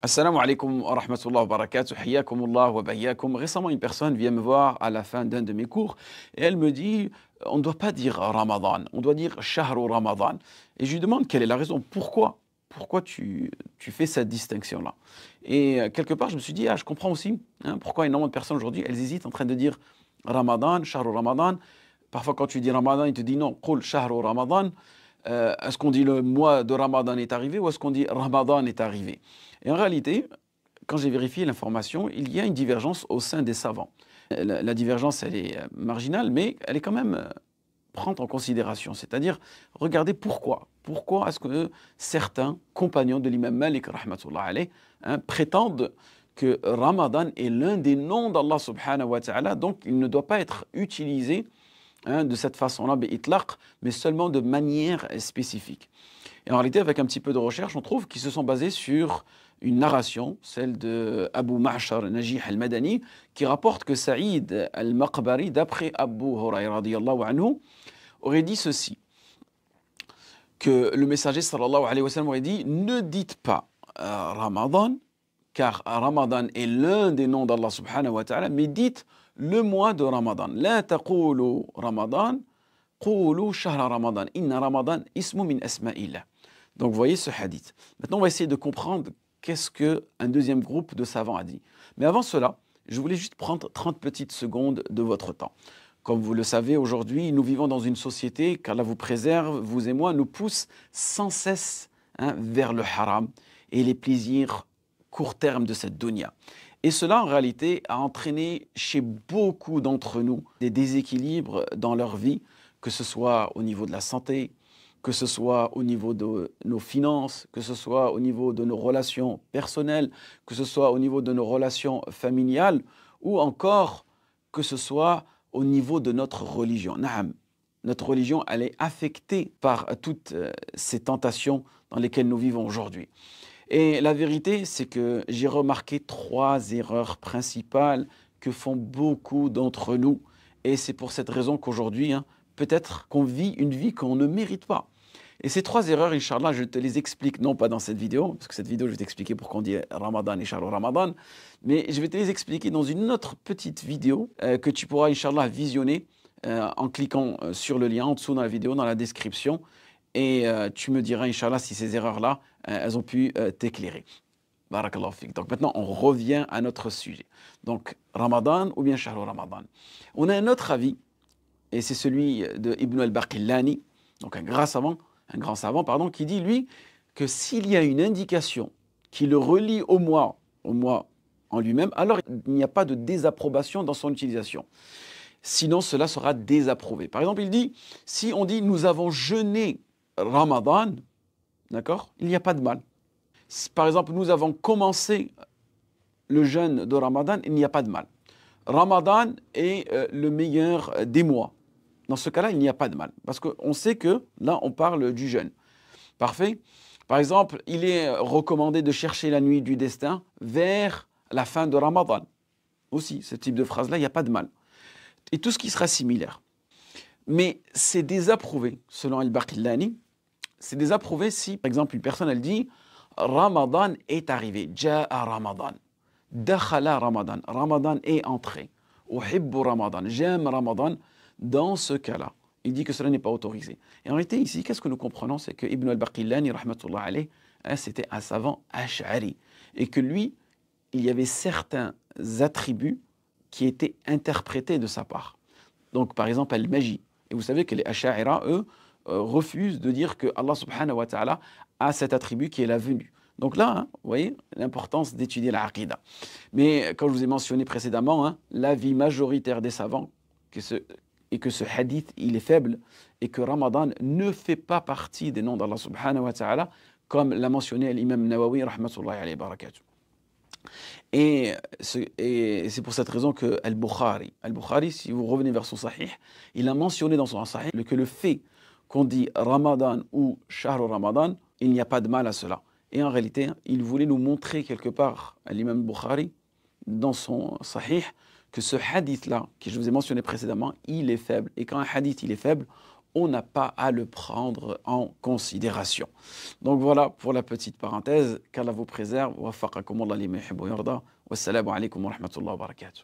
Assalamu alaikum wa rahmatullahi wa barakatuh, hayyakumullah wa bayyakum. Récemment, une personne vient me voir à la fin d'un de mes cours et elle me dit on ne doit pas dire Ramadan, on doit dire Shahru Ramadan. Et je lui demande quelle est la raison, pourquoi tu fais cette distinction-là. Et quelque part, je me suis dit, je comprends aussi pourquoi énormément de personnes aujourd'hui, elles hésitent en train de dire Ramadan, Shahru Ramadan. Parfois, quand tu dis Ramadan, il te dit non, Qul Shahru Ramadan. Est-ce qu'on dit le mois de Ramadan est arrivé ou est-ce qu'on dit Ramadan est arrivé? Et en réalité, quand j'ai vérifié l'information, il y a une divergence au sein des savants. La divergence, elle est marginale, mais elle est quand même prendre en considération. C'est-à-dire, regardez pourquoi. Pourquoi est-ce que certains compagnons de l'imam Malik, rahmatullah alayh, prétendent que Ramadan est l'un des noms d'Allah subhanahu wa ta'ala, donc il ne doit pas être utilisé de cette façon-là, mais seulement de manière spécifique. Et en réalité, avec un petit peu de recherche, on trouve qu'ils se sont basés sur une narration, celle de Abu Ma'shar Najih al-Madani, qui rapporte que Saïd al-Maqbari, d'après Abu Hurayra radiyallahu anhu, aurait dit ceci, que le messager sallallahu alayhi wa sallam aurait dit « Ne dites pas Ramadan, car Ramadan est l'un des noms d'Allah subhanahu wa ta'ala, mais dites le mois de Ramadan. La taqulu Ramadan, qulu shahra Ramadan. Inna Ramadan ismu min asma'illah. » Donc vous voyez ce hadith. Maintenant on va essayer de comprendre qu'est-ce qu'un deuxième groupe de savants a dit. Mais avant cela, je voulais juste prendre 30 petites secondes de votre temps. Comme vous le savez, aujourd'hui, nous vivons dans une société qu'Allah vous préserve, vous et moi, nous pousse sans cesse vers le haram et les plaisirs court terme de cette dunya. Et cela, en réalité, a entraîné chez beaucoup d'entre nous des déséquilibres dans leur vie, que ce soit au niveau de la santé, que ce soit au niveau de nos finances, que ce soit au niveau de nos relations personnelles, que ce soit au niveau de nos relations familiales, ou encore que ce soit au niveau de notre religion. Naam, notre religion, elle est affectée par toutes ces tentations dans lesquelles nous vivons aujourd'hui. Et la vérité, c'est que j'ai remarqué 3 erreurs principales que font beaucoup d'entre nous. Et c'est pour cette raison qu'aujourd'hui, peut-être qu'on vit une vie qu'on ne mérite pas. Et ces 3 erreurs, Inch'Allah, je te les explique, non pas dans cette vidéo, parce que cette vidéo, je vais t'expliquer pourquoi on dit Ramadan et Shahru Ramadan, mais je vais te les expliquer dans une autre petite vidéo que tu pourras, Inch'Allah, visionner en cliquant sur le lien en dessous dans la vidéo, dans la description. Et tu me diras, Inch'Allah, si ces erreurs-là, elles ont pu t'éclairer. Barakallahu fik. Donc maintenant, on revient à notre sujet. Donc, Ramadan ou bien Shahru Ramadan. On a un autre avis, et c'est celui de Ibn al-Baqillani, donc un grand savant, qui dit, lui, que s'il y a une indication qui le relie au mois en lui-même, alors il n'y a pas de désapprobation dans son utilisation. Sinon, cela sera désapprouvé. Par exemple, il dit, si on dit « nous avons jeûné Ramadan », d'accord, il n'y a pas de mal. Si, par exemple, nous avons commencé le jeûne de Ramadan, il n'y a pas de mal. Ramadan est le meilleur des mois. Dans ce cas-là, il n'y a pas de mal. Parce qu'on sait que là, on parle du jeûne. Parfait. Par exemple, il est recommandé de chercher la nuit du destin vers la fin de Ramadan. Aussi, ce type de phrase-là, il n'y a pas de mal. Et tout ce qui sera similaire. Mais c'est désapprouvé, selon Al-Baqillani, c'est désapprouvé si, par exemple, une personne, elle dit « Ramadan est arrivé, Ja'a Ramadan, Dakhala Ramadan, Ramadan est entré, Uhibbu Ramadan, j'aime Ramadan », dans ce cas-là, il dit que cela n'est pas autorisé. Et en réalité, ici, qu'est-ce que nous comprenons? C'est que Ibn al-Baqillani, rahmatullah alayh, c'était un savant ash'ari, et que lui, il y avait certains attributs qui étaient interprétés de sa part. Donc, par exemple, la magie. Et vous savez que les ash'ira, eux, refusent de dire que Allah subhanahu wa ta'ala a cet attribut qui est la venue. Donc là, vous voyez l'importance d'étudier la aqidah. Mais comme je vous ai mentionné précédemment, l'avis majoritaire des savants est que ce hadith, il est faible et que Ramadan ne fait pas partie des noms d'Allah subhanahu wa ta'ala, comme l'a mentionné l'imam Nawawi, rahmatullahi alayhi barakatuh. Et c'est pour cette raison que Al-Bukhari, si vous revenez vers son sahih, il a mentionné dans son sahih que le fait qu'on dit Ramadan ou Shahru Ramadan, il n'y a pas de mal à cela. Et en réalité, il voulait nous montrer quelque part, à l'imam Bukhari, dans son sahih, que ce hadith-là, que je vous ai mentionné précédemment, il est faible. Et quand un hadith il est faible, on n'a pas à le prendre en considération. Donc voilà pour la petite parenthèse. Qu'Allah vous préserve. Waffaqakum Allah lima yuhibbu wa yarda. Wassalamu alaikum wa rahmatullahi wa barakatuh.